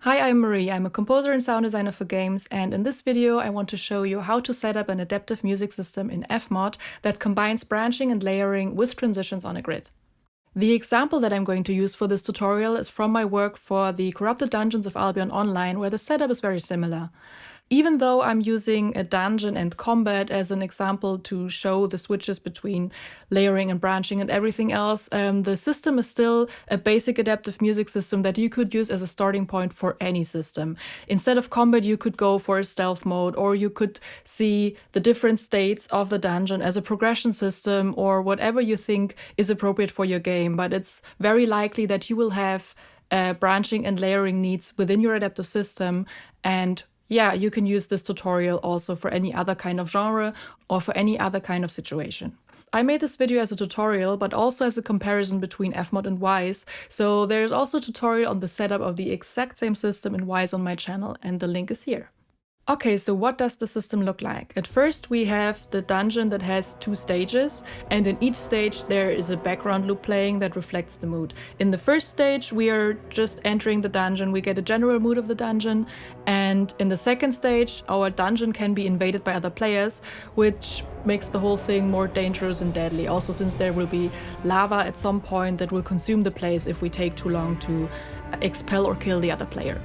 Hi, I'm Marie. I'm a composer and sound designer for games, and in this video I want to show you how to set up an adaptive music system in FMOD that combines branching and layering with transitions on a grid. The example that I'm going to use for this tutorial is from my work for the Corrupted Dungeons of Albion Online, where the setup is very similar. Even though I'm using a dungeon and combat as an example to show the switches between layering and branching and everything else, the system is still a basic adaptive music system that you could use as a starting point for any system. Instead of combat, you could go for a stealth mode, or you could see the different states of the dungeon as a progression system, or whatever you think is appropriate for your game. But it's very likely that you will have branching and layering needs within your adaptive system, and yeah, you can use this tutorial also for any other kind of genre or for any other kind of situation. I made this video as a tutorial, but also as a comparison between FMOD and Wwise, so there's also a tutorial on the setup of the exact same system in Wwise on my channel, and the link is here. Okay, so what does the system look like? At first we have the dungeon that has 2 stages, and in each stage there is a background loop playing that reflects the mood. In the first stage we are just entering the dungeon, we get a general mood of the dungeon, and in the second stage our dungeon can be invaded by other players, which makes the whole thing more dangerous and deadly. Also, since there will be lava at some point that will consume the place if we take too long to expel or kill the other player.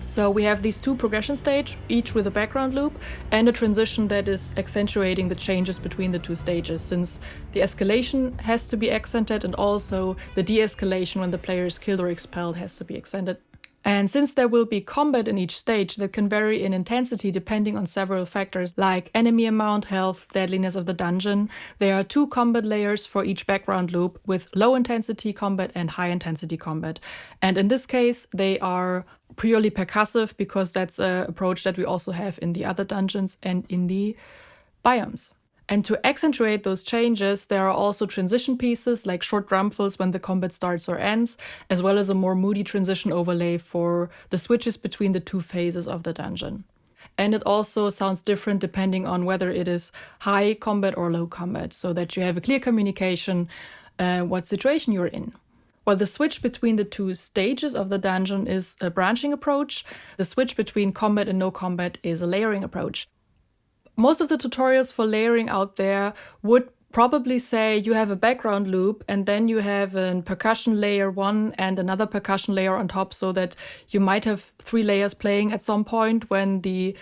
So we have these 2 progression stages, each with a background loop, and a transition that is accentuating the changes between the 2 stages, since the escalation has to be accented and also the de-escalation when the player is killed or expelled has to be accented. And since there will be combat in each stage that can vary in intensity depending on several factors like enemy amount, health, deadliness of the dungeon, there are 2 combat layers for each background loop with low intensity combat and high intensity combat. And in this case, they are purely percussive because that's an approach that we also have in the other dungeons and in the biomes. And to accentuate those changes, there are also transition pieces like short drum fills when the combat starts or ends, as well as a more moody transition overlay for the switches between the 2 phases of the dungeon. And it also sounds different depending on whether it is high combat or low combat, so that you have a clear communication what situation you're in. While the switch between the 2 stages of the dungeon is a branching approach, the switch between combat and no combat is a layering approach. Most of the tutorials for layering out there would probably say you have a background loop and then you have a percussion layer 1 and another percussion layer on top, so that you might have 3 layers playing at some point when the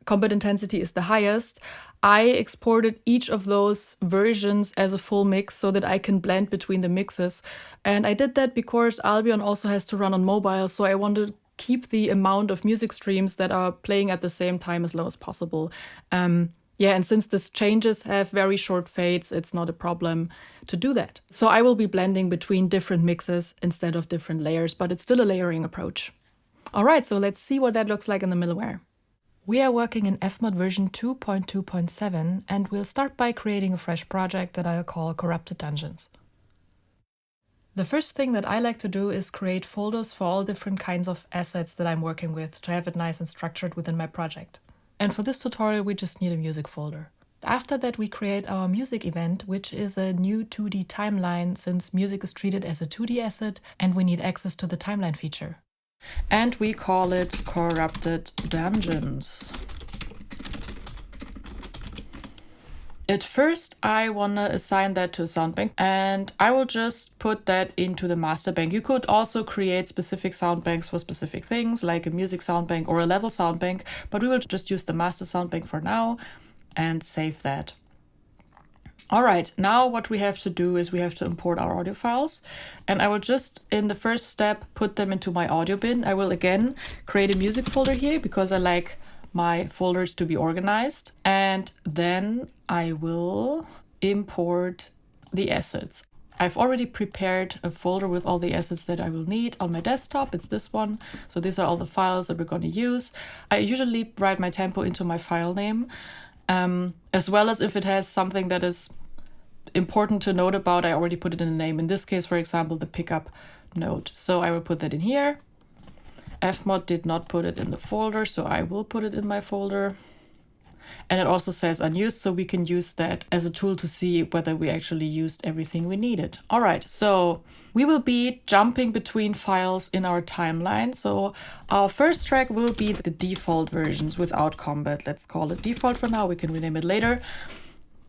combat intensity is the highest. I exported each of those versions as a full mix so that I can blend between the mixes. And I did that because Albion also has to run on mobile, so I wanted to keep the amount of music streams that are playing at the same time as low as possible. And since these changes have very short fades, it's not a problem to do that. So I will be blending between different mixes instead of different layers, but it's still a layering approach. All right, so let's see what that looks like in the middleware. We are working in FMOD version 2.2.7, and we'll start by creating a fresh project that I'll call Corrupted Dungeons. The first thing that I like to do is create folders for all different kinds of assets that I'm working with to have it nice and structured within my project. And for this tutorial, we just need a music folder. After that, we create our music event, which is a new 2D timeline since music is treated as a 2D asset and we need access to the timeline feature. And we call it Corrupted Dungeons. At first, I want to assign that to a sound bank, and I will just put that into the master bank. You could also create specific sound banks for specific things, like a music sound bank or a level sound bank, but we will just use the master sound bank for now and save that. All right, now what we have to do is we have to import our audio files, and I will just, in the first step, put them into my audio bin. I will again create a music folder here because I like my folders to be organized, and then I will import the assets. I've already prepared a folder with all the assets that I will need on my desktop. It's this one. So these are all the files that we're going to use. I usually write my tempo into my file name, as well as if it has something that is important to note about, I already put it in the name. In this case, for example, the pickup note. So I will put that in here. FMOD did not put it in the folder, so I will put it in my folder. And it also says unused, so we can use that as a tool to see whether we actually used everything we needed. All right, so we will be jumping between files in our timeline. So our first track will be the default versions without combat. Let's call it default for now. We can rename it later.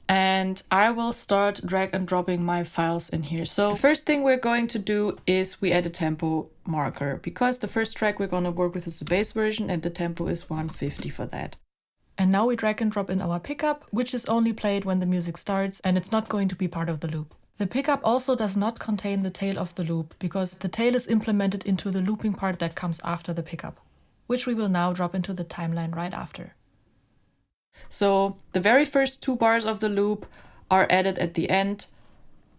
And I will start drag and dropping my files in here. So the first thing we're going to do is we add a tempo marker, because the first track we're going to work with is the bass version and the tempo is 150 for that. And now we drag and drop in our pickup, which is only played when the music starts, and it's not going to be part of the loop. The pickup also does not contain the tail of the loop, because the tail is implemented into the looping part that comes after the pickup, which we will now drop into the timeline right after. So the very first 2 bars of the loop are added at the end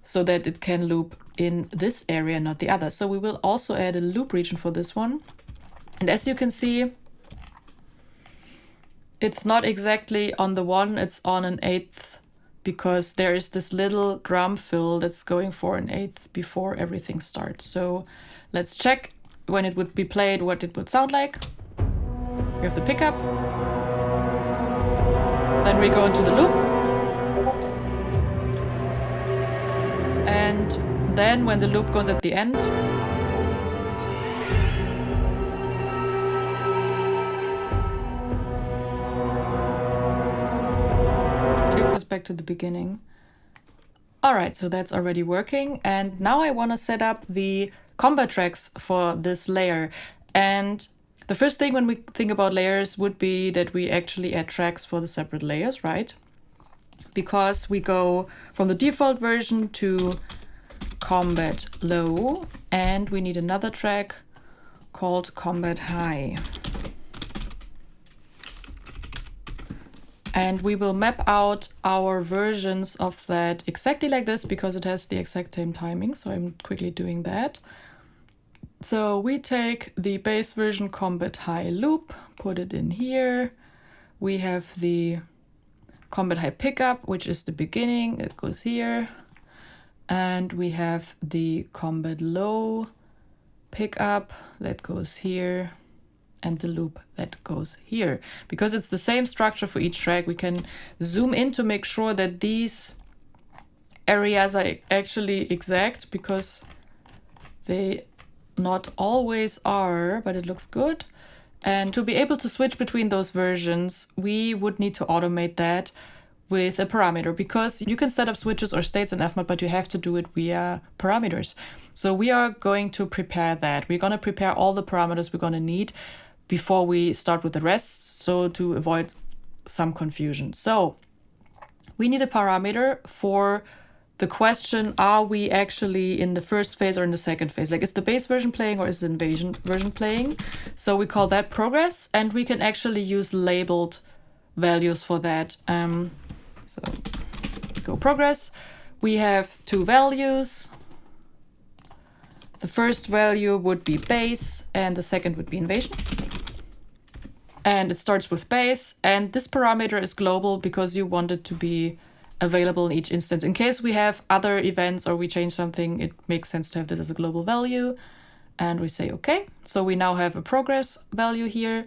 so that it can loop in this area, not the other. So we will also add a loop region for this one. And as you can see, it's not exactly on the 1, it's on an 1/8, because there is this little drum fill that's going for an 1/8 before everything starts. So let's check when it would be played what it would sound like. We have the pickup. Then we go into the loop. And then when the loop goes at the end, it goes back to the beginning. All right, so that's already working. And now I want to set up the combat tracks for this layer. And the first thing when we think about layers would be that we actually add tracks for the separate layers, right? Because we go from the default version to combat low, and we need another track called combat high. And we will map out our versions of that exactly like this, because it has the exact same timing. So I'm quickly doing that. So we take the bass version combat high loop, put it in here. We have the combat high pickup, which is the beginning, it goes here. And we have the combat low pickup that goes here, and the loop that goes here. Because it's the same structure for each track, we can zoom in to make sure that these areas are actually exact, because they not always are, but it looks good. And to be able to switch between those versions, we would need to automate that with a parameter, because you can set up switches or states in FMOD, but you have to do it via parameters. So we are going to prepare that. We're going to prepare all the parameters we're going to need before we start with the rest, so to avoid some confusion. So we need a parameter for the question, are we actually in the first phase or in the second phase? Like, is the bass version playing or is the invasion version playing? So we call that progress, and we can actually use labeled values for that. So go progress. We have 2 values. The first value would be bass and the second would be invasion. And it starts with bass, and this parameter is global because you want it to be available in each instance. In case we have other events or we change something, it makes sense to have this as a global value. And we say, okay, so we now have a progress value here.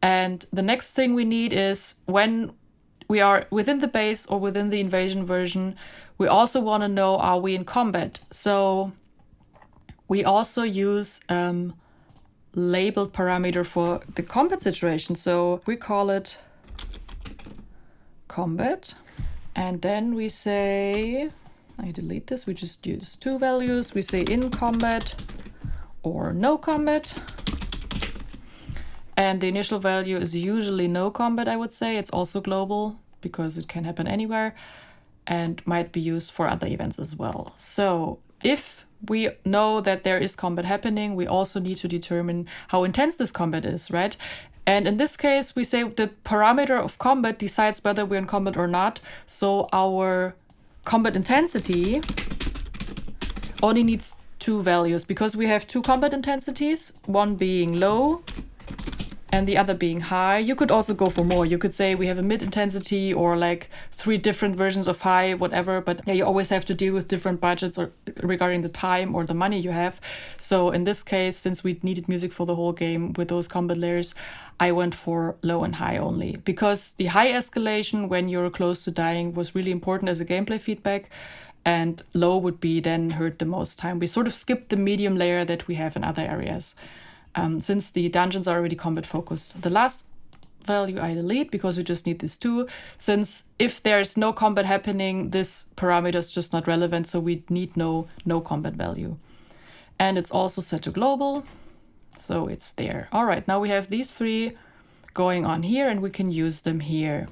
And the next thing we need is, when we are within the bass or within the invasion version, we also want to know, are we in combat? So we also use labeled parameter for the combat situation. So we call it combat. And then we say, I delete this, we just use 2 values. We say in combat or no combat. And the initial value is usually no combat, I would say. It's also global because it can happen anywhere and might be used for other events as well. So if we know that there is combat happening, we also need to determine how intense this combat is, right? And in this case, we say the parameter of combat decides whether we're in combat or not. So our combat intensity only needs 2 values, because we have 2 combat intensities, one being low and the other being high. You could also go for more. You could say we have a mid intensity or like 3 different versions of high, whatever. But yeah, you always have to deal with different budgets or regarding the time or the money you have. So in this case, since we needed music for the whole game with those combat layers, I went for low and high only, because the high escalation when you're close to dying was really important as a gameplay feedback, and low would be then hurt the most time. We sort of skipped the medium layer that we have in other areas. Since the dungeons are already combat focused. The last value I delete because we just need this too, since if there's no combat happening, this parameter is just not relevant, so we need no combat value. And it's also set to global, so it's there. All right, now we have these 3 going on here and we can use them here.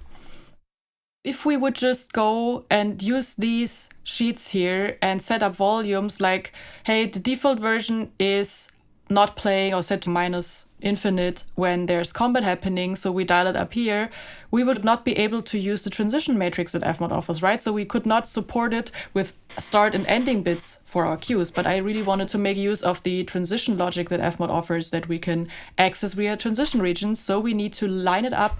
If we would just go and use these sheets here and set up volumes like, hey, the default version is not playing or set to minus infinite when there's combat happening, so we dial it up here, we would not be able to use the transition matrix that FMOD offers, right? So we could not support it with start and ending bits for our cues, but I really wanted to make use of the transition logic that FMOD offers that we can access via transition regions, so we need to line it up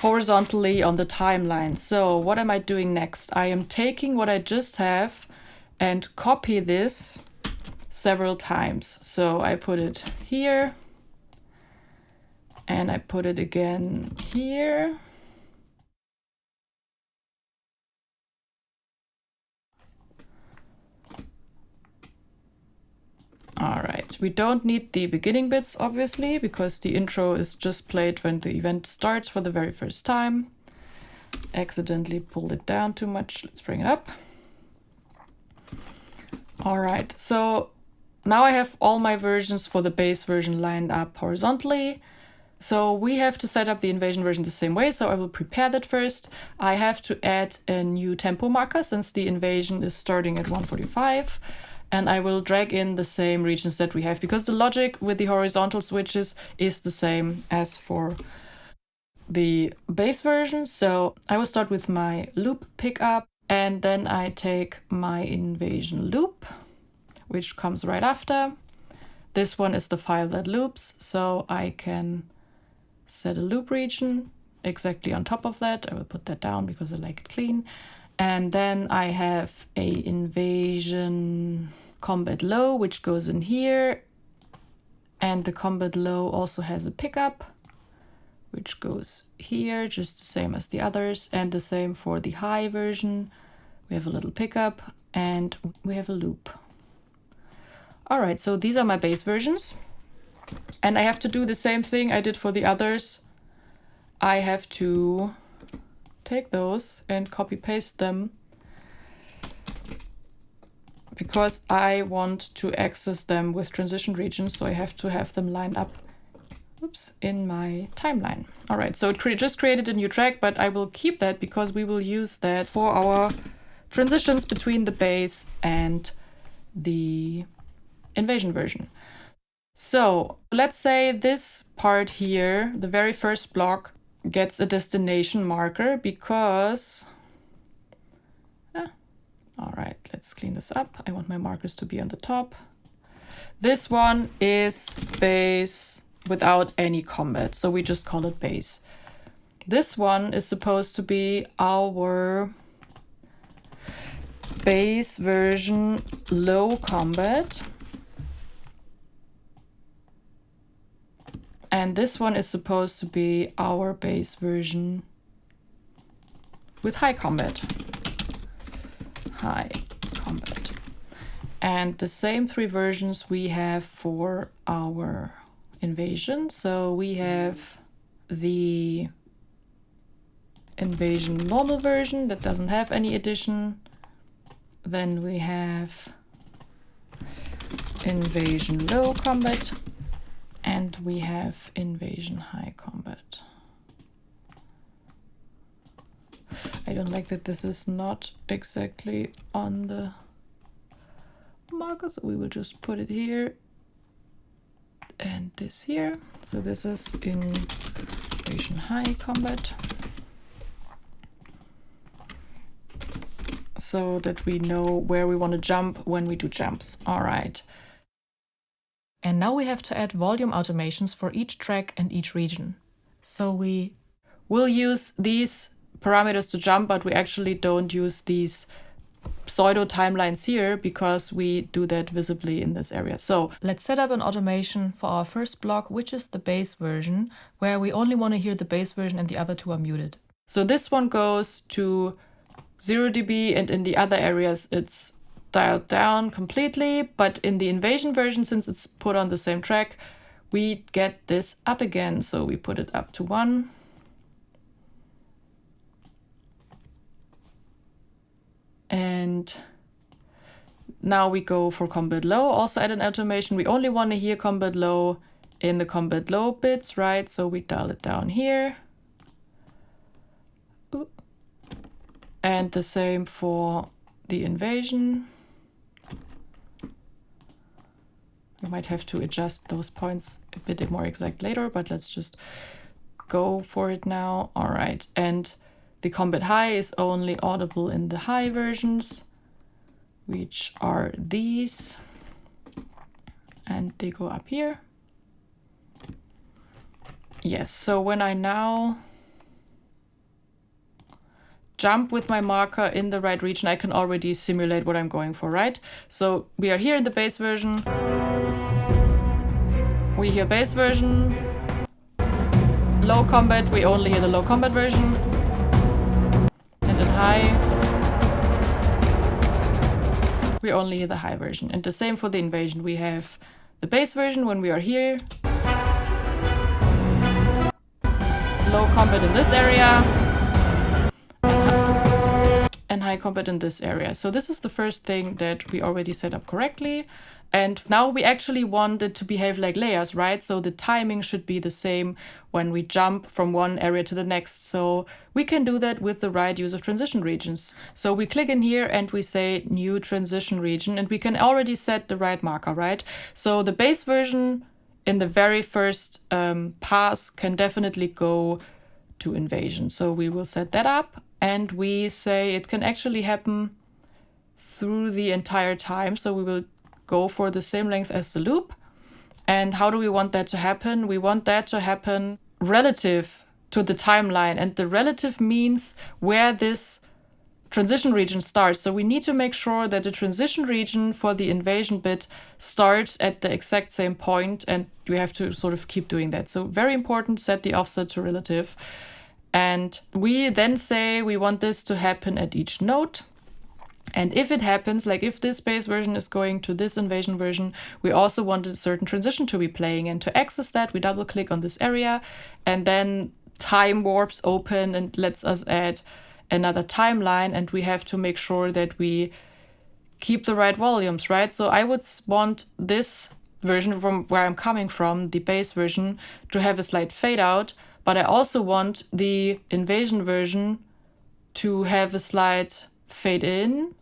horizontally on the timeline. So what am I doing next? I am taking what I just have and copy this several times. So I put it here and I put it again here. All right, we don't need the beginning bits, obviously, because the intro is just played when the event starts for the very first time. Accidentally pulled it down too much. Let's bring it up. All right, so now I have all my versions for the base version lined up horizontally. So we have to set up the invasion version the same way, so I will prepare that first. I have to add a new tempo marker since the invasion is starting at 145. And I will drag in the same regions that we have, because the logic with the horizontal switches is the same as for the base version. So I will start with my loop pickup, and then I take my invasion loop, which comes right after. This one is the file that loops, so I can set a loop region exactly on top of that. I will put that down because I like it clean. And then I have a invasion combat low, which goes in here. And the combat low also has a pickup, which goes here, just the same as the others. And the same for the high version. We have a little pickup and we have a loop. All right, so these are my base versions. And I have to do the same thing I did for the others. I have to take those and copy paste them, because I want to access them with transition regions, so I have to have them lined up in my timeline. All right, so it just created a new track, but I will keep that because we will use that for our transitions between the base and the invasion version. So let's say this part here, the very first block, gets a destination marker because... All right, let's clean this up. I want my markers to be on the top. This one is base without any combat, so we just call it base. This one is supposed to be our base version low combat. And this one is supposed to be our base version with high combat. High combat. And the same 3 versions we have for our invasion. So we have the invasion normal version that doesn't have any addition. Then we have invasion low combat. And we have invasion high combat. I don't like that this is not exactly on the marker, so we will just put it here and this here. So this is invasion high combat, so that we know where we want to jump when we do jumps. All right. And now we have to add volume automations for each track and each region. So we will use these parameters to jump, but we actually don't use these pseudo timelines here because we do that visibly in this area. So let's set up an automation for our first block, which is the bass version, where we only want to hear the bass version and the other two are muted. So this one goes to 0 dB, and in the other areas it's dialed down completely, but in the invasion version, since it's put on the same track, we get this up again. So we put it up to 1. And now we go for combat low, also add an automation. We only want to hear combat low in the combat low bits, right? So we dial it down here. And the same for the invasion. We might have to adjust those points a bit more exact later, but let's just go for it now. All right, and the combat high is only audible in the high versions, which are these, and they go up here. Yes, so when I now jump with my marker in the right region, I can already simulate what I'm going for, right? So we are here in the bass version. We hear bass version. Low combat, we only hear the low combat version. And in high, we only hear the high version. And the same for the invasion. We have the bass version when we are here. Low combat in this area. And high combat in this area. So this is the first thing that we already set up correctly. And now we actually want it to behave like layers, right? So the timing should be the same when we jump from one area to the next. So we can do that with the right use of transition regions. So we click in here and we say new transition region, and we can already set the right marker, right? So the bass version in the very first pass can definitely go to invasion. So we will set that up, and we say it can actually happen through the entire time. So we will go for the same length as the loop. And how do we want that to happen? We want that to happen relative to the timeline, and the relative means where this transition region starts. So we need to make sure that the transition region for the invasion bit starts at the exact same point, and we have to sort of keep doing that. So very important, set the offset to relative. And we then say we want this to happen at each note. And if it happens, like if this bass version is going to this invasion version, we also want a certain transition to be playing. And to access that, we double click on this area, and then time warps open and lets us add another timeline. And we have to make sure that we keep the right volumes, right? So I would want this version from where I'm coming from, the bass version, to have a slight fade out. But I also want the invasion version to have a slight fade in,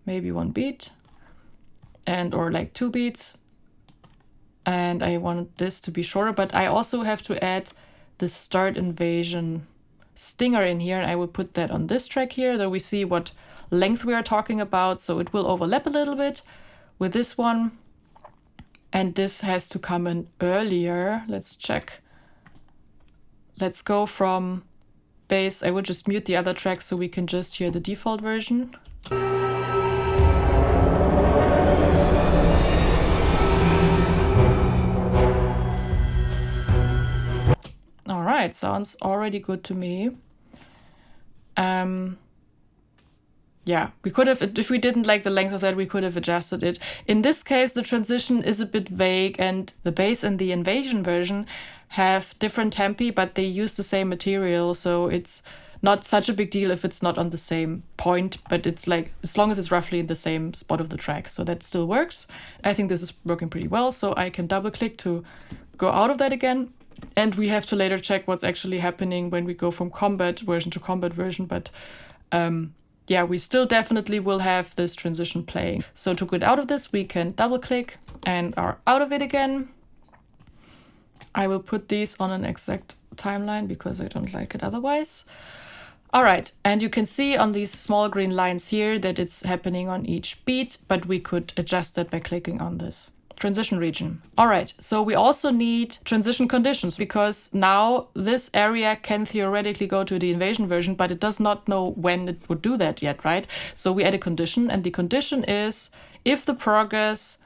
maybe 1 beat, and or like 2 beats. And I want this to be shorter, but I also have to add the start invasion stinger in here, and I will put that on this track here, so we see what length we are talking about. So it will overlap a little bit with this one, and this has to come in earlier. Let's check. Let's go from bass. I will just mute the other track so we can just hear the default version. All right, sounds already good to me. Yeah, we could have, if we didn't like the length of that, we could have adjusted it. In this case, the transition is a bit vague, and the bass and the invasion version have different tempi, but they use the same material. So it's not such a big deal if it's not on the same point, but it's like, as long as it's roughly in the same spot of the track. So that still works. I think this is working pretty well. So I can double click to go out of that again. And we have to later check what's actually happening when we go from combat version to combat version. But yeah, we still definitely will have this transition playing. So to get out of this, we can double click and are out of it again. I will put these on an exact timeline because I don't like it otherwise. All right, and you can see on these small green lines here that it's happening on each beat, but we could adjust that by clicking on this transition region. All right, so we also need transition conditions because now this area can theoretically go to the invasion version, but it does not know when it would do that yet, right? So we add a condition, and the condition is if the progress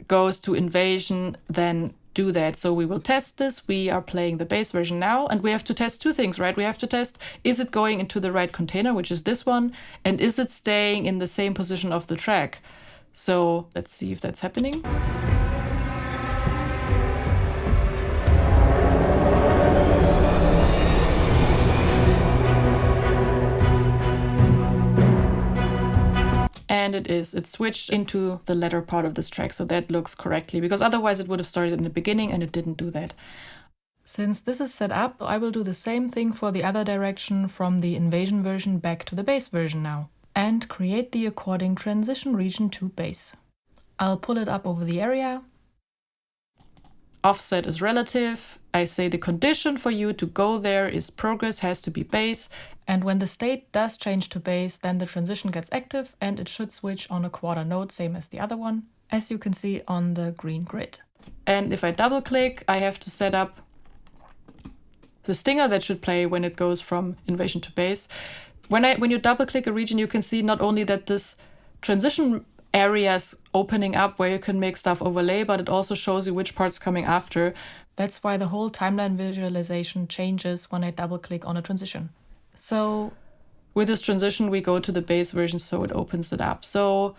goes to invasion, then do that. So we will test this. We are playing the base version now, and we have to test two things, right? We have to test, is it going into the right container, which is this one, and is it staying in the same position of the track? So let's see if that's happening. And it is. It switched into the latter part of this track, so that looks correctly, because otherwise it would have started in the beginning and it didn't do that. Since this is set up, I will do the same thing for the other direction from the invasion version back to the base version now, and create the according transition region to base. I'll pull it up over the area. Offset is relative. I say the condition for you to go there is progress has to be base. And when the state does change to base, then the transition gets active and it should switch on a quarter note, same as the other one, as you can see on the green grid. And if I double click, I have to set up the stinger that should play when it goes from invasion to base. When you double click a region, you can see not only that this transition area is opening up where you can make stuff overlay, but it also shows you which part's coming after. That's why the whole timeline visualization changes when I double click on a transition. So with this transition, we go to the base version, so it opens it up. So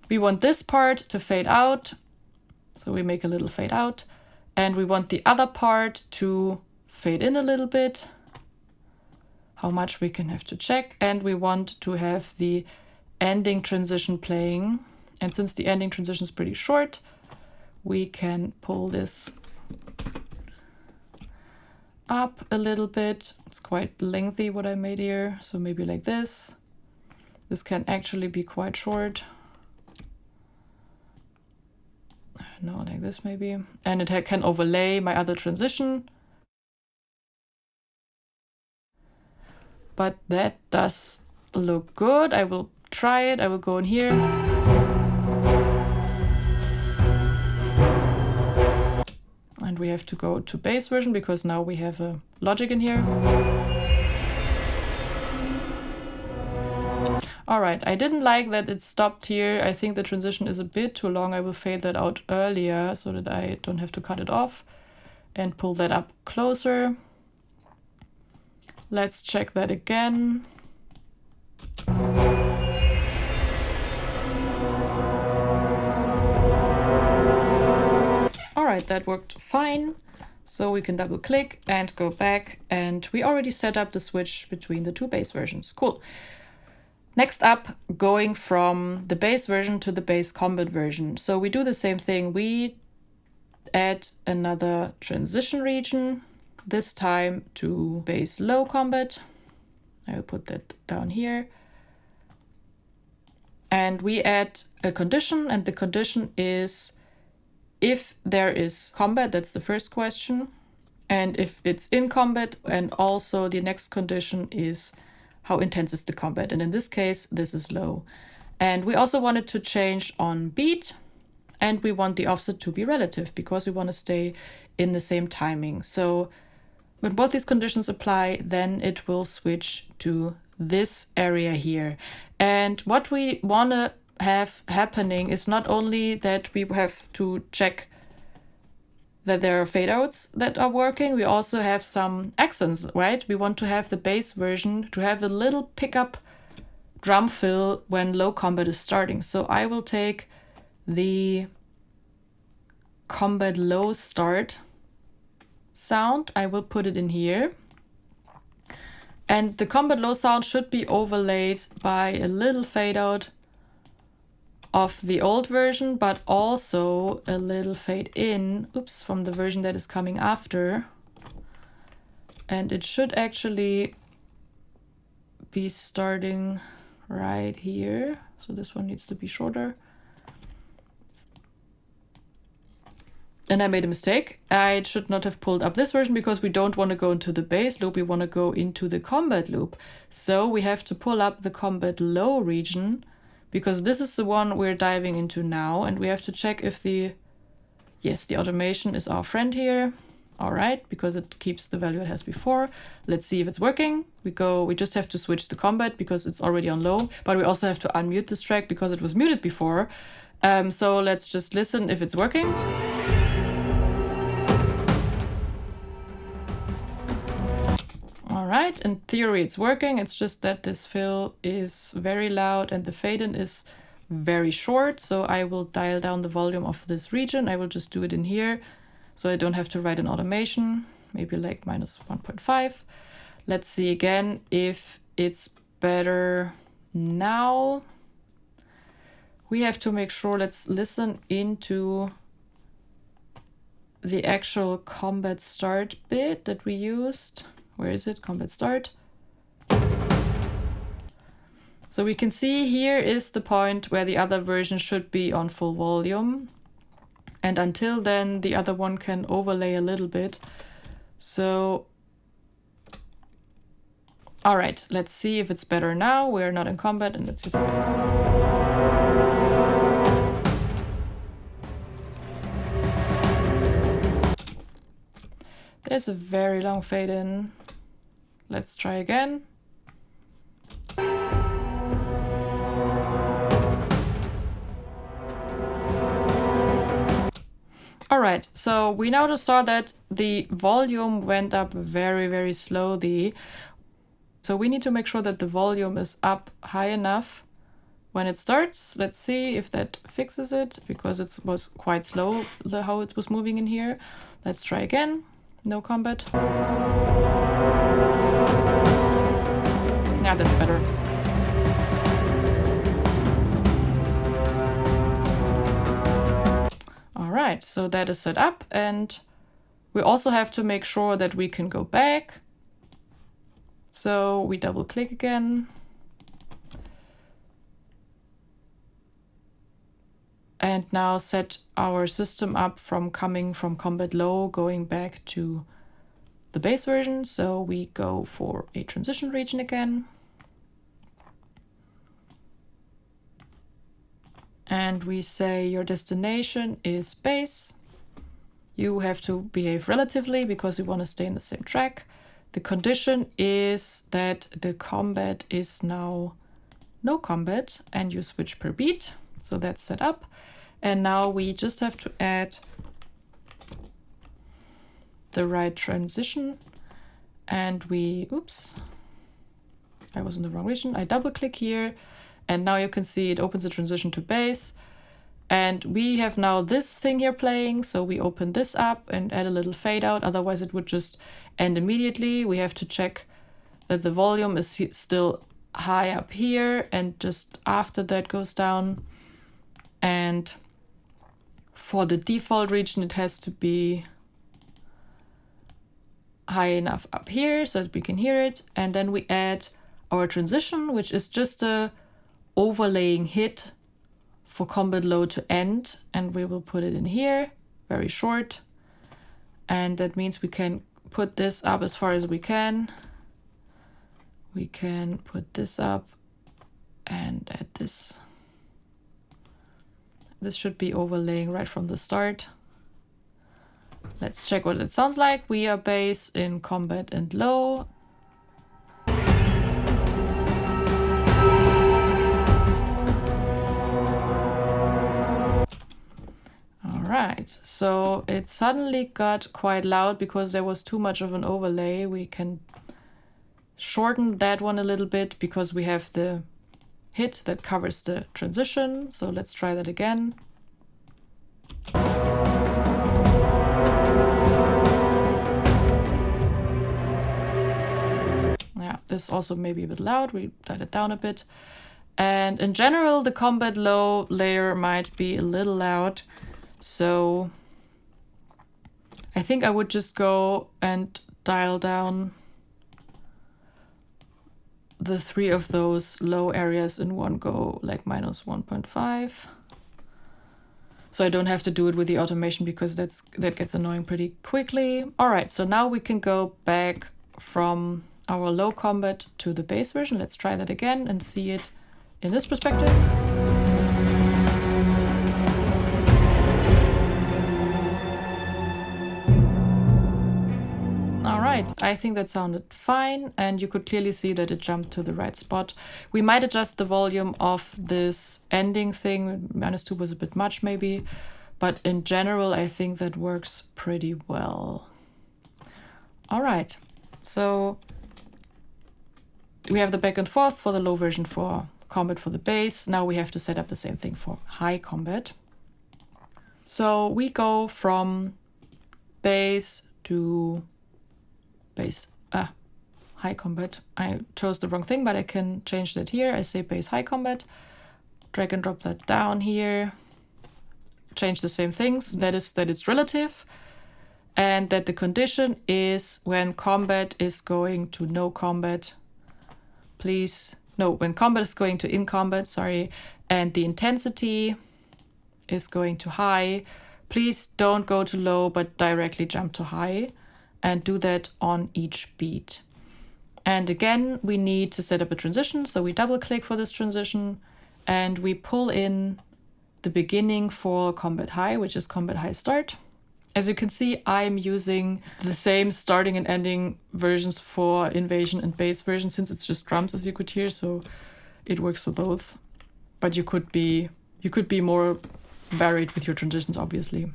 we want this part to fade out. So we make a little fade out. And we want the other part to fade in a little bit. How much we can have to check. And we want to have the ending transition playing. And since the ending transition is pretty short, we can pull this up a little bit. It's quite lengthy what I made here, so maybe like this. This can actually be quite short. No, like this maybe. And it can overlay my other transition. But that does look good. I will try it. I will go in here. And we have to go to base version because now we have a logic in here. All right, I didn't like that it stopped here. I think the transition is a bit too long. I will fade that out earlier so that I don't have to cut it off and pull that up closer. Let's check that again. All right, that worked fine. So we can double click and go back, and we already set up the switch between the two base versions. Cool. Next up, going from the base version to the base combat version. So we do the same thing. We add another transition region, this time to base low combat. I will put that down here. And we add a condition, and the condition is if there is combat, that's the first question. And if it's in combat, and also the next condition is how intense is the combat. And in this case, this is low. And we also wanted to change on beat, and we want the offset to be relative because we want to stay in the same timing. So when both these conditions apply, then it will switch to this area here. And what we want to have happening is not only that we have to check that there are fade outs that are working, we also have some accents, right? We want to have the base version to have a little pickup drum fill when low combat is starting. So I will take the combat low start sound, I will put it in here. And the combat low sound should be overlaid by a little fade out of the old version, but also a little fade in, from the version that is coming after. And it should actually be starting right here. So this one needs to be shorter. And I made a mistake. I should not have pulled up this version because we don't want to go into the bass loop, we want to go into the combat loop. So we have to pull up the combat low region because this is the one we're diving into now, and we have to check if the automation is our friend here. All right, because it keeps the value it has before. Let's see if it's working. We just have to switch the combat because it's already on low, but we also have to unmute this track because it was muted before. So let's just listen if it's working. All right, in theory it's working. It's just that this fill is very loud and the fade-in is very short. So I will dial down the volume of this region. I will just do it in here, so I don't have to write an automation, maybe like -1.5. Let's see again if it's better now. We have to make sure, let's listen into the actual combat start bit that we used. Where is it? Combat start. So we can see here is the point where the other version should be on full volume. And until then, the other one can overlay a little bit. So, all right, let's see if it's better now. We're not in combat, and let's use it. There's a very long fade in. Let's try again. All right, so we now just saw that the volume went up very, very slowly. So we need to make sure that the volume is up high enough when it starts. Let's see if that fixes it, because it was quite slow how it was moving in here. Let's try again. No combat. Yeah, that's better. All right, so that is set up, and we also have to make sure that we can go back. So we double click again. And now set our system up from coming from combat low, going back to the base version. So we go for a transition region again. And we say your destination is base. You have to behave relatively because we want to stay in the same track. The condition is that the combat is now no combat and you switch per beat. So that's set up. And now we just have to add the right transition. And we, oops, I was in the wrong region. I double click here. And now you can see it opens the transition to bass. And we have now this thing here playing. So we open this up and add a little fade out. Otherwise it would just end immediately. We have to check that the volume is still high up here. And just after that goes down. And for the default region, it has to be high enough up here so that we can hear it. And then we add our transition, which is just a overlaying hit for combat low to end, and we will put it in here, very short. And that means we can put this up as far as we can. We can put this up and add this. This should be overlaying right from the start. Let's check what it sounds like. We are bass in combat and low. Right, so it suddenly got quite loud because there was too much of an overlay. We can shorten that one a little bit because we have the hit that covers the transition. So let's try that again. Yeah, this also may be a bit loud. We dial it down a bit. And in general, the combat low layer might be a little loud. So I think I would just go and dial down the 3 of those low areas in one go, like -1.5. so I don't have to do it with the automation because that gets annoying pretty quickly. All right, so now we can go back from our low combat to the bass version. Let's try that again and see it in this perspective. Alright, I think that sounded fine, and you could clearly see that it jumped to the right spot. We might adjust the volume of this ending thing. -2 was a bit much maybe, but in general I think that works pretty well. Alright, so we have the back and forth for the low version for combat for the bass. Now we have to set up the same thing for high combat. So we go from bass to bass, high combat. I chose the wrong thing, but I can change that here. I say bass high combat, drag and drop that down here, change the same things. That is that it's relative, and that the condition is when combat is going to no combat. Please, no, when combat is going to in combat, sorry, and the intensity is going to high. Please don't go to low, but directly jump to high, and do that on each beat. And again, we need to set up a transition. So we double click for this transition and we pull in the beginning for combat high, which is combat high start. As you can see, I'm using the same starting and ending versions for invasion and bass version, since it's just drums, as you could hear. So it works for both, but you could be more varied with your transitions, obviously.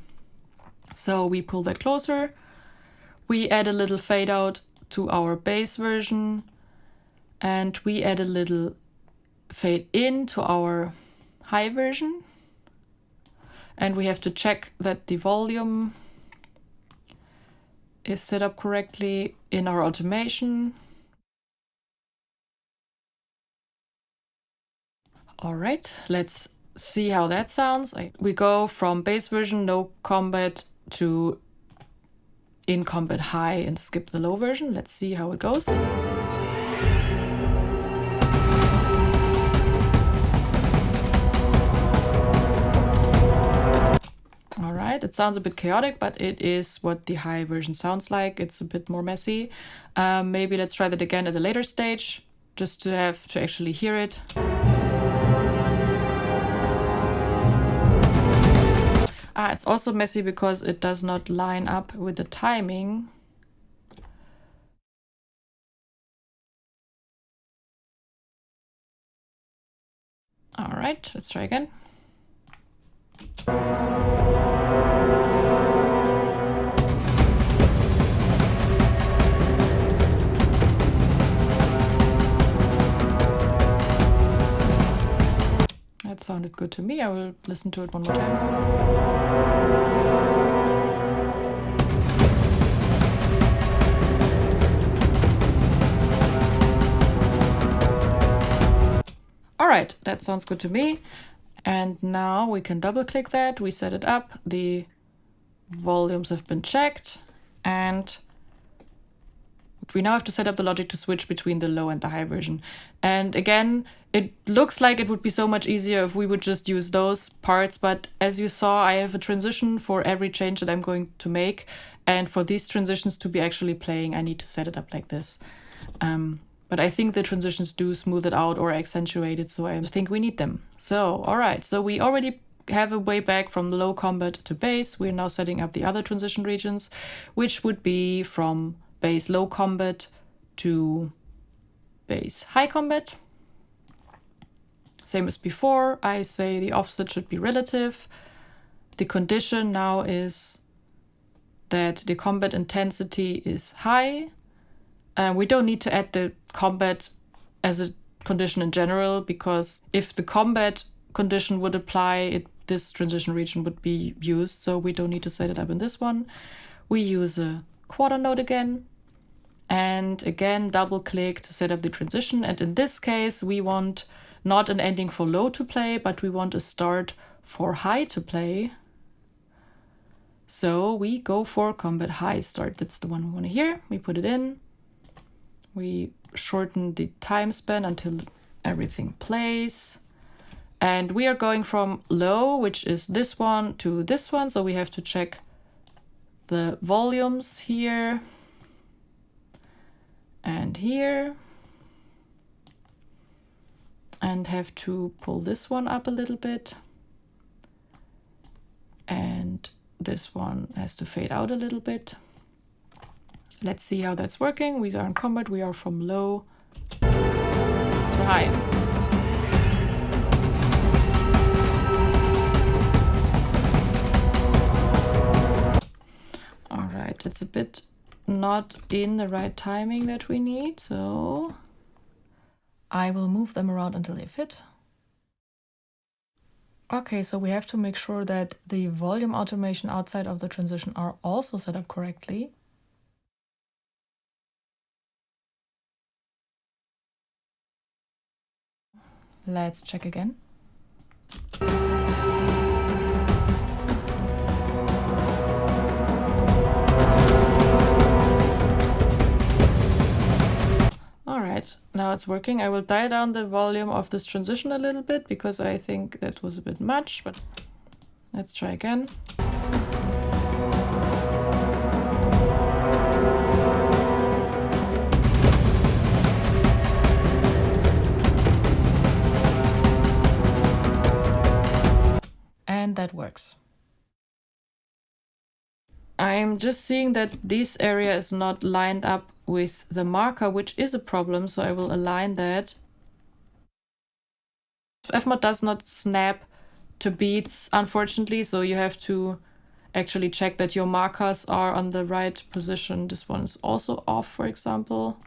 So we pull that closer. We add a little fade out to our bass version, and we add a little fade in to our high version. And we have to check that the volume is set up correctly in our automation. All right, let's see how that sounds. We go from bass version, no combat, to in combat high and skip the low version. Let's see how it goes. All right, it sounds a bit chaotic, but it is what the high version sounds like. It's a bit more messy. Maybe let's try that again at a later stage, just to have to actually hear it. It's also messy because it does not line up with the timing. All right, let's try again. That sounded good to me. I will listen to it one more time. All right, that sounds good to me. And now we can double click that. We set it up. The volumes have been checked, and we now have to set up the logic to switch between the low and the high version. And again, it looks like it would be so much easier if we would just use those parts, but as you saw, I have a transition for every change that I'm going to make, and for these transitions to be actually playing, I need to set it up like this. But I think the transitions do smooth it out or accentuate it, so I think we need them. So, all right, so we already have a way back from low combat to bass. We're now setting up the other transition regions, which would be from bass low combat to bass high combat. Same as before, I say the offset should be relative. The condition now is that the combat intensity is high. We don't need to add the combat as a condition in general, because if the combat condition would apply, this transition region would be used, so we don't need to set it up in this one. We use a quarter note again, and again double click to set up the transition, and in this case we want not an ending for low to play, but we want a start for high to play. So we go for combat high start. That's the one we want to hear. We put it in. We shorten the time span until everything plays. And we are going from low, which is this one, to this one. So we have to check the volumes here and here. And have to pull this one up a little bit. And this one has to fade out a little bit. Let's see how that's working. We are in combat. We are from low to high. All right, it's a bit not in the right timing that we need, so I will move them around until they fit. Okay, so we have to make sure that the volume automation outside of the transition are also set up correctly. Let's check again. All right, now it's working. I will dial down the volume of this transition a little bit because I think that was a bit much, but let's try again. And that works. I'm just seeing that this area is not lined up with the marker, which is a problem, so I will align that. FMOD does not snap to beats, unfortunately, so you have to actually check that your markers are on the right position. This one is also off, for example.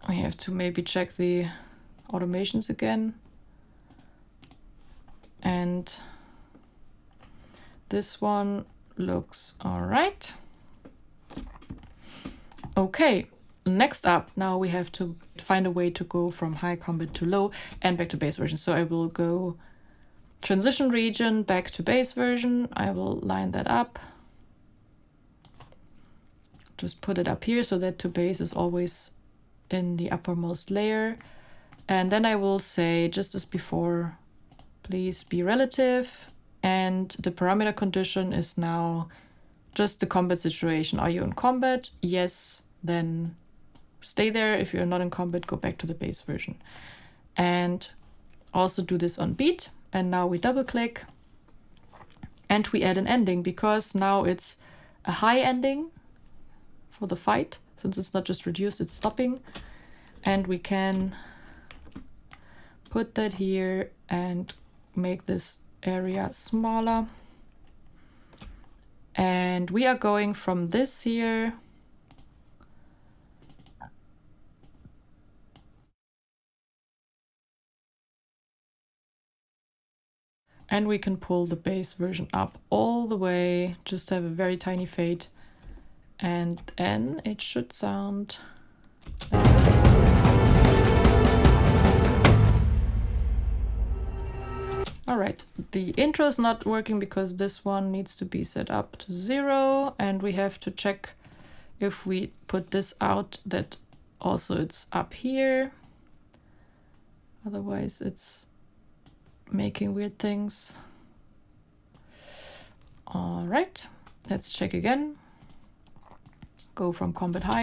I have to maybe check the automations again. And this one looks all right. Okay, next up, now we have to find a way to go from high combat to low and back to base version. So I will go transition region back to base version. I will line that up. Just put it up here so that to base is always in the uppermost layer. And then I will say, just as before, please be relative. And the parameter condition is now just the combat situation. Are you in combat? Yes, then stay there. If you're not in combat, go back to the base version. And also do this on beat. And now we double click and we add an ending because now it's a high ending for the fight. Since it's not just reduced, it's stopping. And we can put that here and make this area smaller. And we are going from this here and we can pull the base version up all the way, just have a very tiny fade, and then it should sound like this. All right, the intro is not working because this one needs to be set up to 0, and we have to check if we put this out that also it's up here. Otherwise it's making weird things. All right, let's check again. Go from combat high.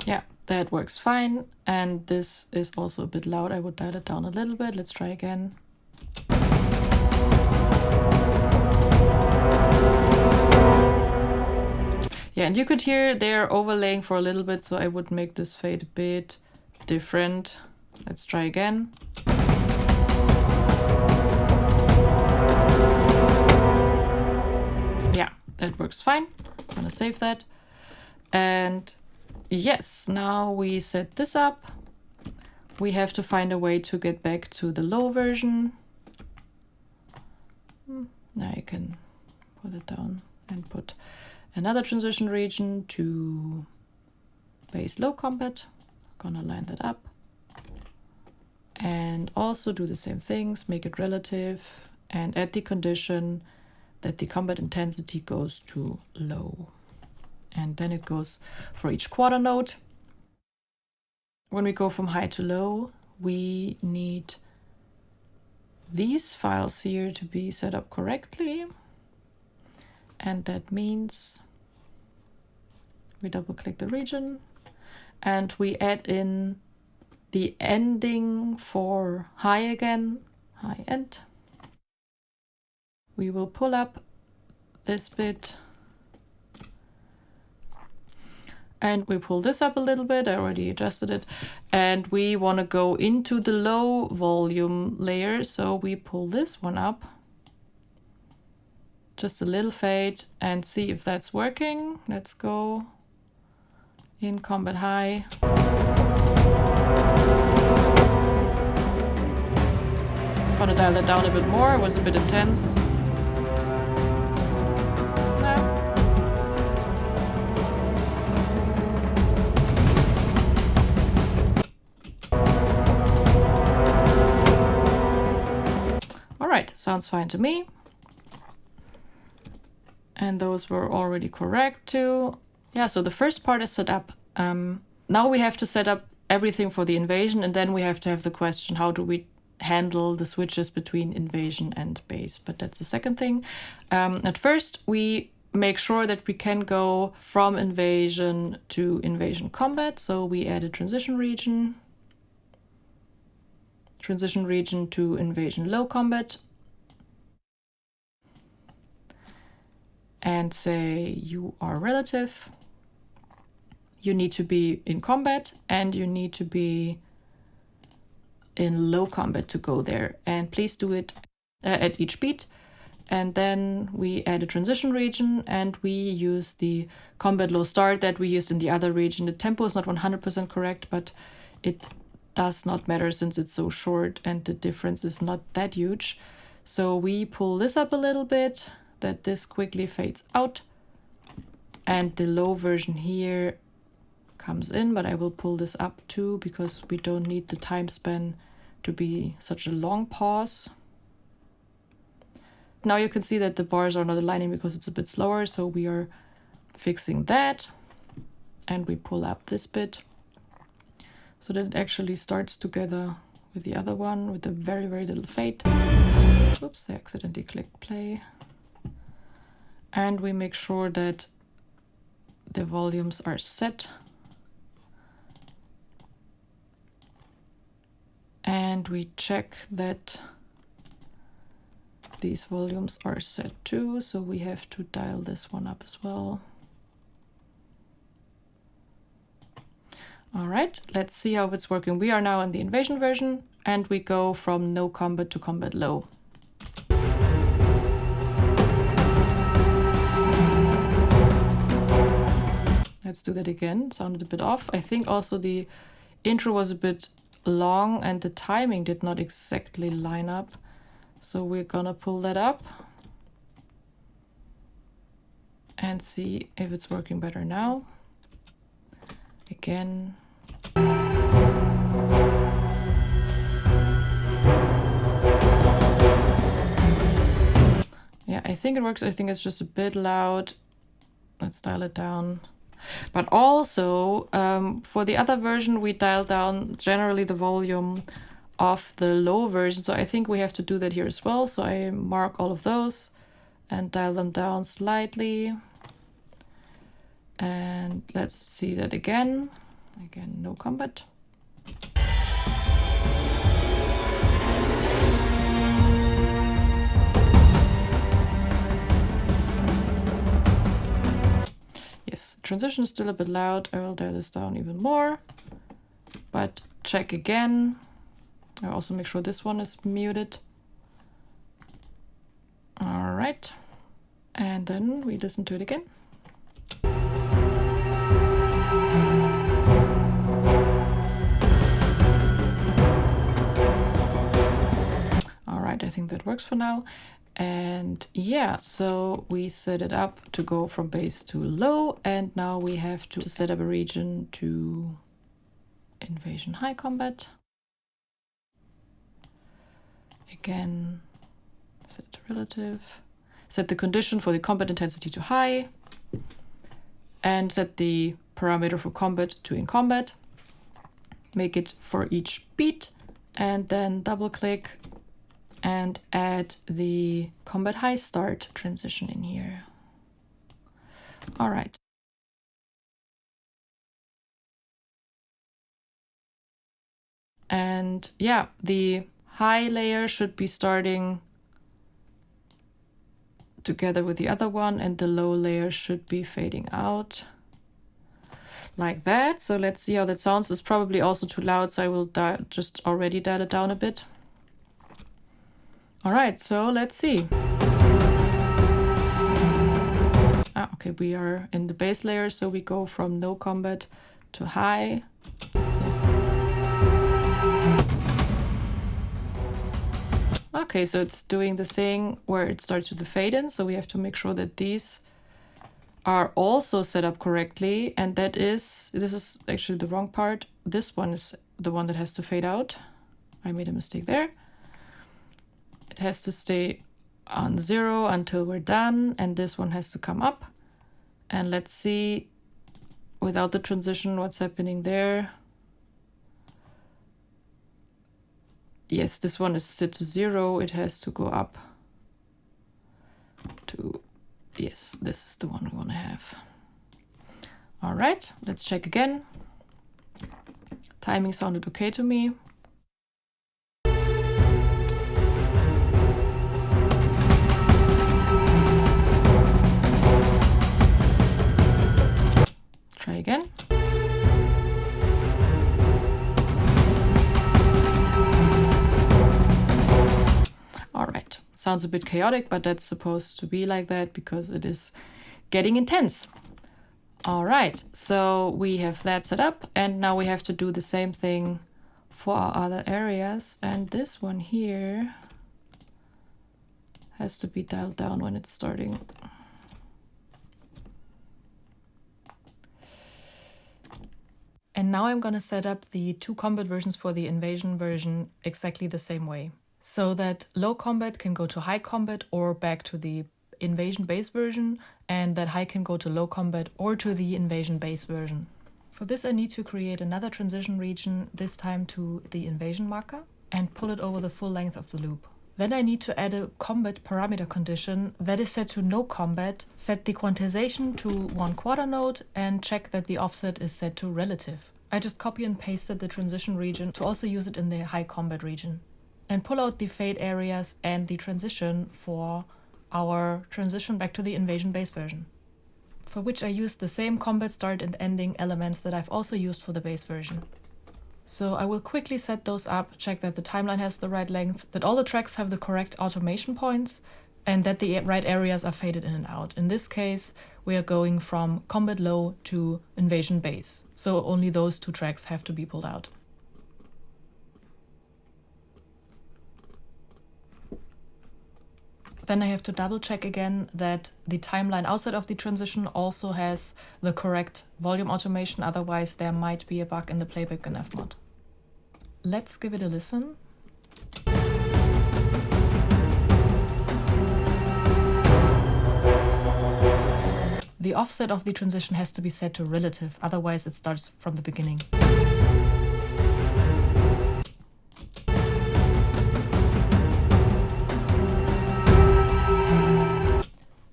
Yeah, that works fine. And this is also a bit loud. I would dial it down a little bit. Let's try again. Yeah, and you could hear they're overlaying for a little bit, so I would make this fade a bit different. Let's try again. Yeah, that works fine. I'm gonna save that. And yes, now we set this up. We have to find a way to get back to the low version. Now I can put it down and put another transition region to base low combat. Gonna line that up. And also do the same things, make it relative and add the condition that the combat intensity goes to low. And then it goes for each quarter note. when we go from high to low, we need these files here to be set up correctly. And that means we double click the region and we add in the ending for high again, high end. We will pull up this bit and we pull this up a little bit. I already adjusted it. And we want to go into the low volume layer. So we pull this one up, just a little fade, and see if that's working. Let's go in combat high. I'm gonna dial that down a bit more. It was a bit intense. Alright, sounds fine to me. And those were already correct too. Yeah, so the first part is set up. Now we have to set up everything for the invasion, and then we have to have the question, how do we handle the switches between invasion and base? But that's the second thing. At first, we make sure that we can go from invasion to invasion combat. So we add a transition region to invasion low combat, and say you are relative. You need to be in combat and you need to be in low combat to go there. And please do it at each beat. And then we add a transition region and we use the combat low start that we used in the other region. The tempo is not 100% correct, but it does not matter since it's so short and the difference is not that huge. So we pull this up a little bit, that this quickly fades out. And the low version here comes in, but I will pull this up too because we don't need the time span to be such a long pause. Now you can see that the bars are not aligning because it's a bit slower, so we are fixing that. And we pull up this bit so that it actually starts together with the other one with a very, very little fade. Oops, I accidentally clicked play. And we make sure that the volumes are set. And we check that these volumes are set too, so we have to dial this one up as well. All right, let's see how it's working. We are now in the invasion version and we go from no combat to combat low. Let's do that again. It sounded a bit off. I think also the intro was a bit long and the timing did not exactly line up. So we're gonna pull that up and see if it's working better now. Again. Yeah, I think it works. I think it's just a bit loud. Let's dial it down. But also, for the other version, we dialed down generally the volume of the low version. So I think we have to do that here as well. So I mark all of those and dial them down slightly. And let's see that again. Again, no combat. Yes, transition is still a bit loud. I will dial this down even more, but check again. I also make sure this one is muted. All right, and then we listen to it again. All right, I think that works for now. And yeah, so we set it up to go from base to low, and now we have to set up a region to invasion high combat. Again, set it to relative, set the condition for the combat intensity to high, and set the parameter for combat to in combat. make it for each beat, and then double click and add the combat high start transition in here. All right. And yeah, the high layer should be starting together with the other one, and the low layer should be fading out like that. So let's see how that sounds. It's probably also too loud, so I will just already dial it down a bit. All right, so let's see. Okay, we are in the bass layer, so we go from no combat to high. Let's see. Okay, so it's doing the thing where it starts with the fade in, so we have to make sure that these are also set up correctly, and this is actually the wrong part. This one is the one that has to fade out. I made a mistake there. It has to stay on 0 until we're done, and this one has to come up. And let's see, without the transition, what's happening there. Yes, this one is set to 0. It has to go up to, yes, this is the one we want to have. All right, let's check again. Timing sounded okay to me. Try again. All right, sounds a bit chaotic, but that's supposed to be like that because it is getting intense. All right, so we have that set up, and now we have to do the same thing for our other areas. And this one here has to be dialed down when it's starting. And now I'm going to set up the two combat versions for the invasion version exactly the same way, so that low combat can go to high combat or back to the invasion base version, and that high can go to low combat or to the invasion base version. For this I need to create another transition region, this time to the invasion marker, and pull it over the full length of the loop. Then I need to add a combat parameter condition that is set to no combat, set the quantization to 1/4 node, and check that the offset is set to relative. I just copy and pasted the transition region to also use it in the high combat region, and pull out the fade areas and the transition for our transition back to the invasion base version, for which I used the same combat start and ending elements that I've also used for the base version. So I will quickly set those up, check that the timeline has the right length, that all the tracks have the correct automation points, and that the right areas are faded in and out. In this case, we are going from combat low to invasion base, so only those two tracks have to be pulled out. Then I have to double check again that the timeline outside of the transition also has the correct volume automation, otherwise there might be a bug in the playback in FMOD. Let's give it a listen. The offset of the transition has to be set to relative, otherwise it starts from the beginning.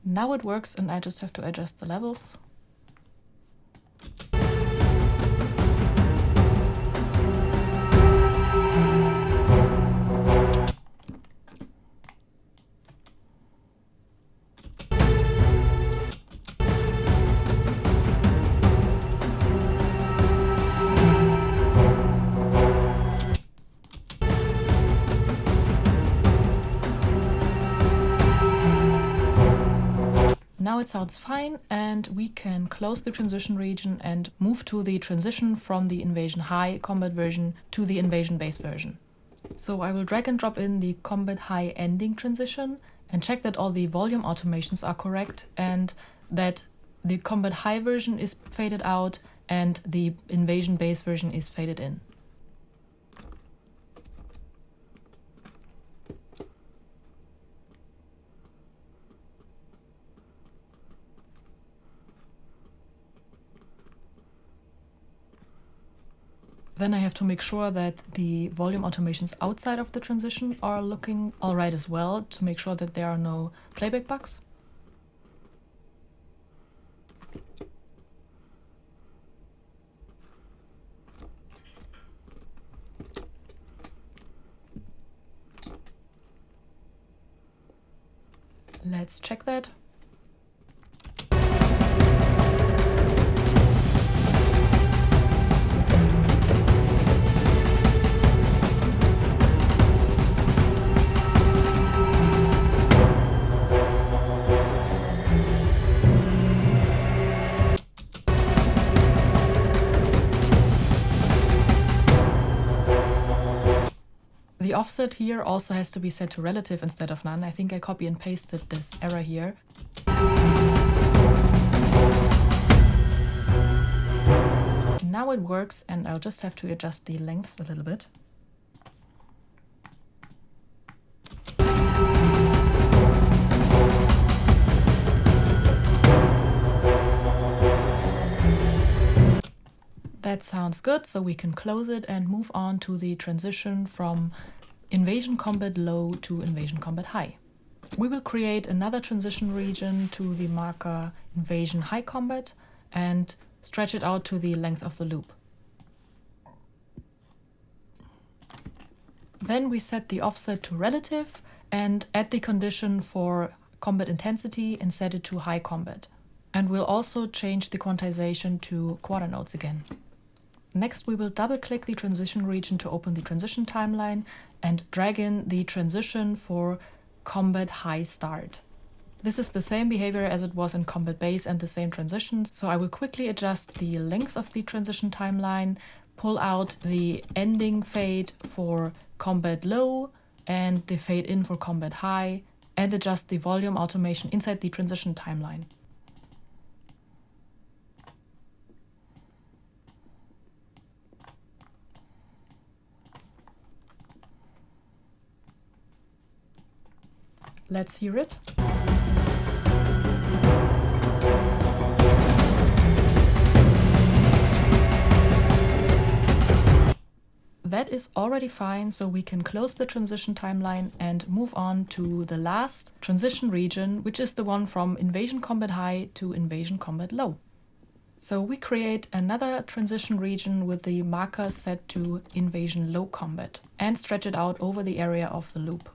Now it works, and I just have to adjust the levels. Now it sounds fine, and we can close the transition region and move to the transition from the invasion high combat version to the invasion base version. So I will drag and drop in the combat high ending transition and check that all the volume automations are correct and that the combat high version is faded out and the invasion base version is faded in. Then I have to make sure that the volume automations outside of the transition are looking all right as well, to make sure that there are no playback bugs. Let's check that. The offset here also has to be set to relative instead of none. I think I copy and pasted this error here. Now it works, and I'll just have to adjust the lengths a little bit. That sounds good, so we can close it and move on to the transition from Invasion Combat Low to Invasion Combat High. We will create another transition region to the marker Invasion High Combat and stretch it out to the length of the loop. Then we set the offset to relative and add the condition for combat intensity and set it to high combat. And we'll also change the quantization to quarter notes again. Next, we will double-click the transition region to open the transition timeline and drag in the transition for Combat High Start. This is the same behavior as it was in Combat Base and the same transition, so I will quickly adjust the length of the transition timeline, pull out the ending fade for Combat Low and the fade in for Combat High, and adjust the volume automation inside the transition timeline. Let's hear it. That is already fine, so we can close the transition timeline and move on to the last transition region, which is the one from Invasion Combat High to Invasion Combat Low. So we create another transition region with the marker set to Invasion Low Combat and stretch it out over the area of the loop.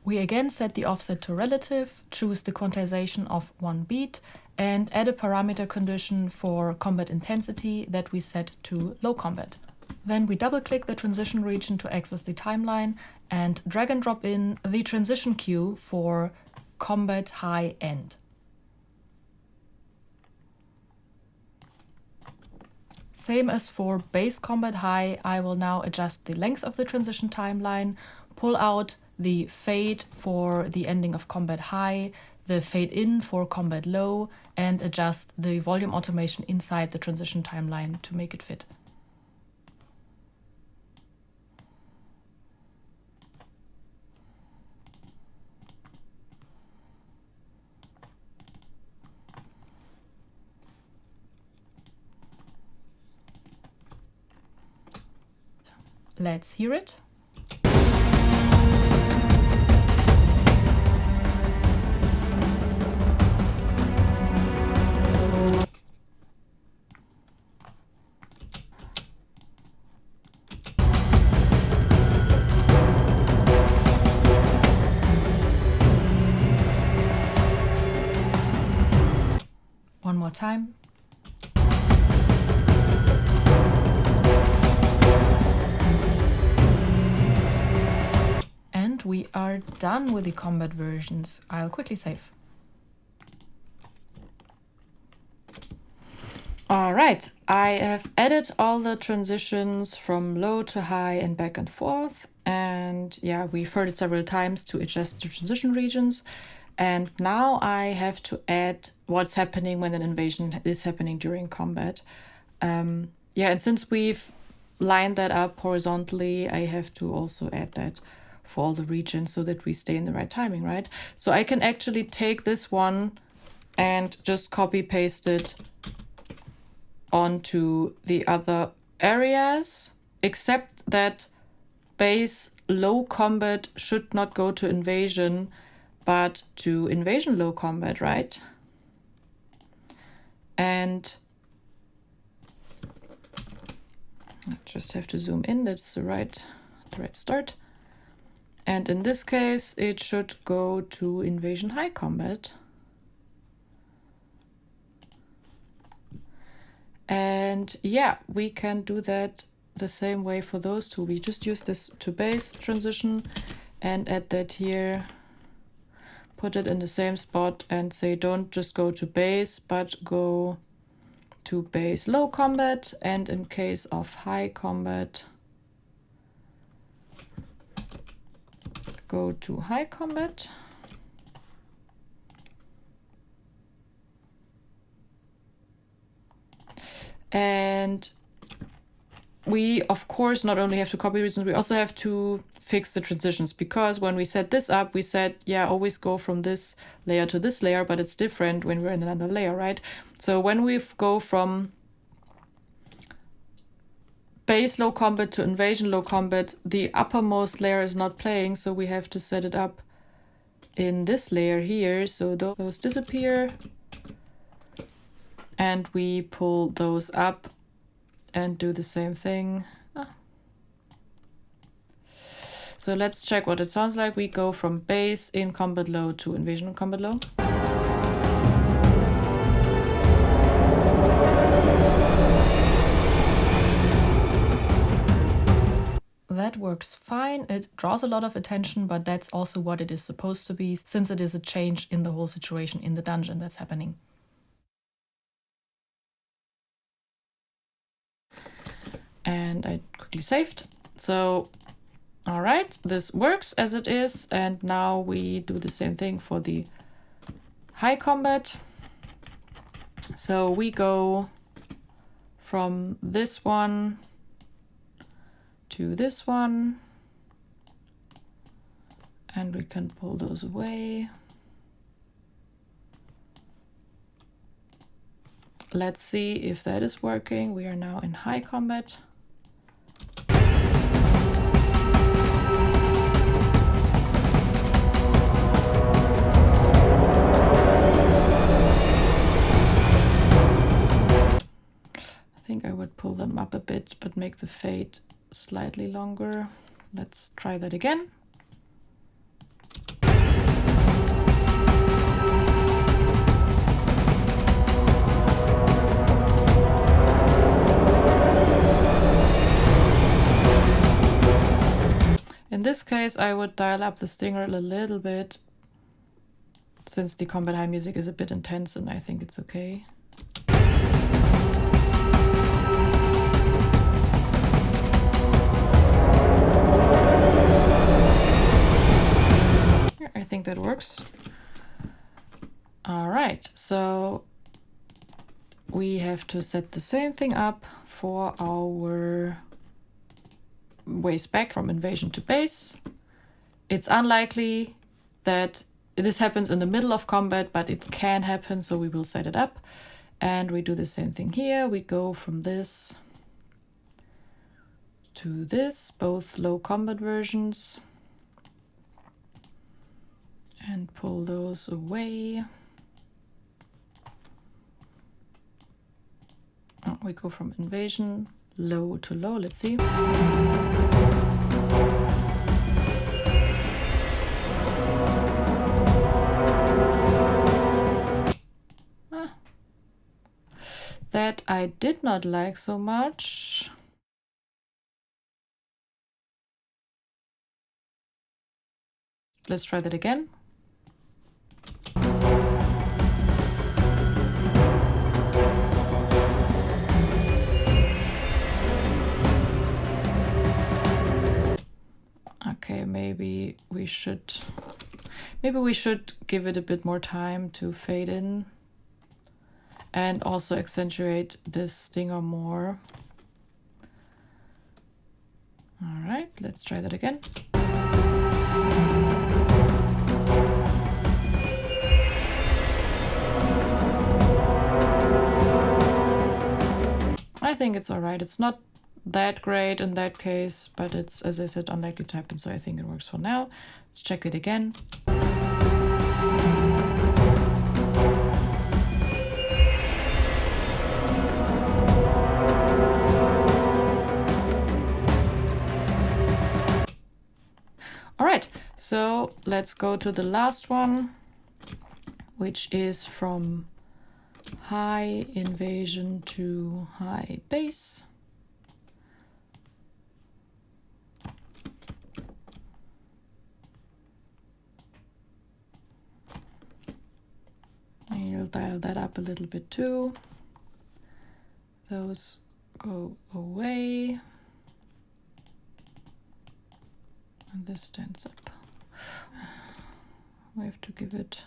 We again set the offset to relative, choose the quantization of 1 beat, and add a parameter condition for combat intensity that we set to low combat. Then we double-click the transition region to access the timeline and drag and drop in the transition queue for Combat High End. Same as for Base Combat High, I will now adjust the length of the transition timeline, pull out the fade for the ending of Combat High, the fade in for Combat Low, and adjust the volume automation inside the transition timeline to make it fit. Let's hear it. One more time. And we are done with the combat versions. I'll quickly save. All right, I have added all the transitions from low to high and back and forth. And yeah, we've heard it several times to adjust the transition regions. And now I have to add what's happening when an invasion is happening during combat. And since we've lined that up horizontally, I have to also add that for all the regions so that we stay in the right timing, right? So I can actually take this one and just copy paste it onto the other areas, except that bass low combat should not go to invasion, but to invasion low combat, right? And I just have to zoom in, that's the right start. And in this case, it should go to invasion high combat. And yeah, we can do that the same way for those two. We just use this to bass transition and add that here, put it in the same spot and say don't just go to bass, but go to bass low combat, and in case of high combat, go to high combat. And we, of course, not only have to copy regions, we also have to fix the transitions, because when we set this up, we said, yeah, always go from this layer to this layer, but it's different when we're in another layer, right? So when we go from bass low combat to invasion low combat, the uppermost layer is not playing, so we have to set it up in this layer here. So those disappear, and we pull those up and do the same thing. So let's check what it sounds like. We go from bass in combat low to invasion combat low. That works fine. It draws a lot of attention, but that's also what it is supposed to be, since it is a change in the whole situation in the dungeon that's happening. And I quickly saved. So, all right, this works as it is. And now we do the same thing for the high combat. So we go from this one to this one, and we can pull those away. Let's see if that is working. We are now in high combat. I think I would pull them up a bit, but make the fade slightly longer. Let's try that again. In this case, I would dial up the stinger a little bit, since the combat high music is a bit intense, and I think it's okay. I think that works. All right, so we have to set the same thing up for our ways back from invasion to base. It's unlikely that this happens in the middle of combat, but it can happen, so we will set it up. And we do the same thing here. We go from this to this, both low combat versions, and pull those away. Oh, we go from invasion low to low. Let's see. That I did not like so much. Let's try that again. Okay, maybe we should give it a bit more time to fade in, and also accentuate this stinger more. All right, let's try that again. I think it's all right. It's not that great in that case, but it's, as I said, unlikely to happen, so I think it works for now. Let's check it again. All right, so let's go to the last one, which is from high invasion to high bass. And you'll dial that up a little bit too. Those go away. And this stands up. We have to give it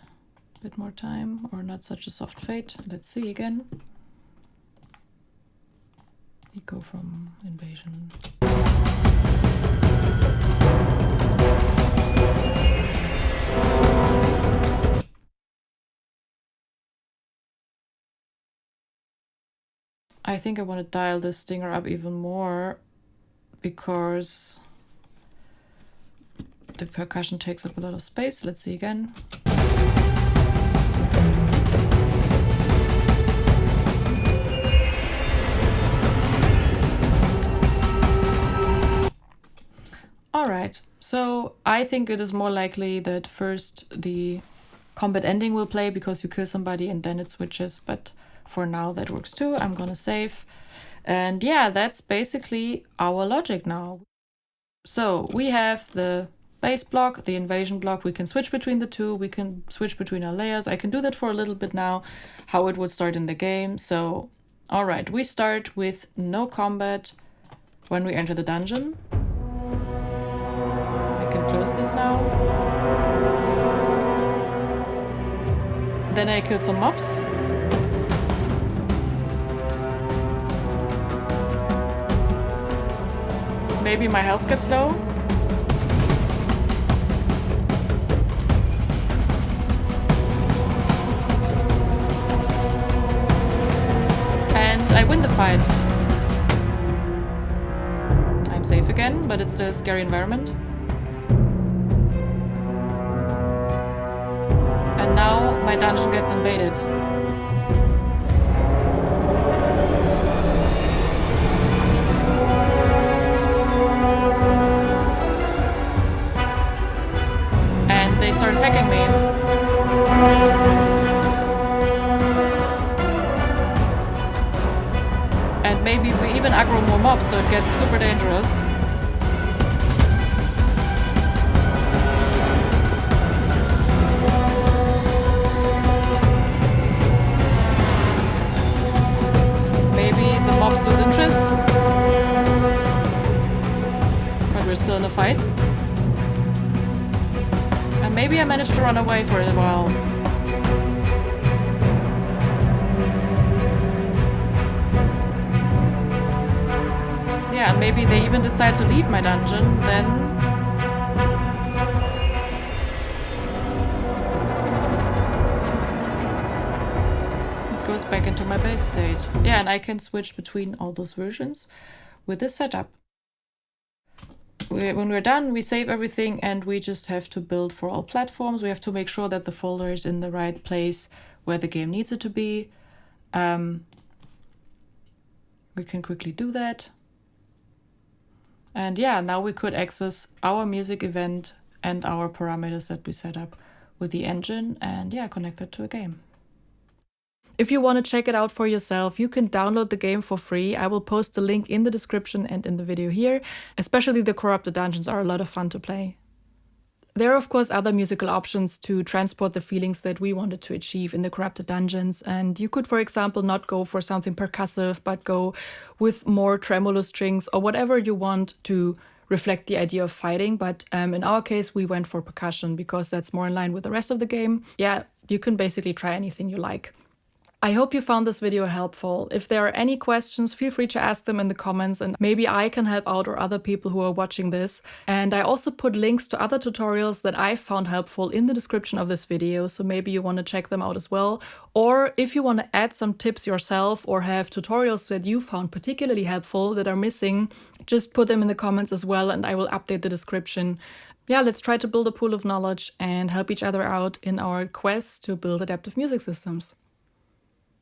a bit more time, or not such a soft fade. Let's see again. We go from invasion. I think I want to dial this stinger up even more because the percussion takes up a lot of space. Let's see again. All right, so I think it is more likely that first the combat ending will play because you kill somebody and then it switches, but for now that works too. I'm gonna save. And yeah, that's basically our logic now. So we have the base block, the invasion block. We can switch between the two. We can switch between our layers. I can do that for a little bit now, how it would start in the game. So, all right, we start with no combat when we enter the dungeon. I can close this now. Then I kill some mobs. Maybe my health gets low. And I win the fight. I'm safe again, but it's still a scary environment. And now my dungeon gets invaded. They start attacking me. And maybe we even aggro more mobs, so it gets super dangerous. Maybe the mobs lose interest. But we're still in a fight. Maybe I managed to run away for a while. Yeah, and maybe they even decide to leave my dungeon, then... it goes back into my base state. Yeah, and I can switch between all those versions with this setup. When we're done, we save everything and we just have to build for all platforms. We have to make sure that the folder is in the right place where the game needs it to be. We can quickly do that. And yeah, now we could access our music event and our parameters that we set up with the engine and yeah, connect it to a game. If you want to check it out for yourself, you can download the game for free. I will post the link in the description and in the video here. Especially the corrupted dungeons are a lot of fun to play. There are of course other musical options to transport the feelings that we wanted to achieve in the corrupted dungeons, and you could, for example, not go for something percussive, but go with more tremolo strings or whatever you want to reflect the idea of fighting. But in our case, we went for percussion because that's more in line with the rest of the game. Yeah, you can basically try anything you like. I hope you found this video helpful. If there are any questions, feel free to ask them in the comments and maybe I can help out or other people who are watching this. And I also put links to other tutorials that I found helpful in the description of this video, so maybe you want to check them out as well. Or if you want to add some tips yourself or have tutorials that you found particularly helpful that are missing, just put them in the comments as well and I will update the description. Yeah, let's try to build a pool of knowledge and help each other out in our quest to build adaptive music systems.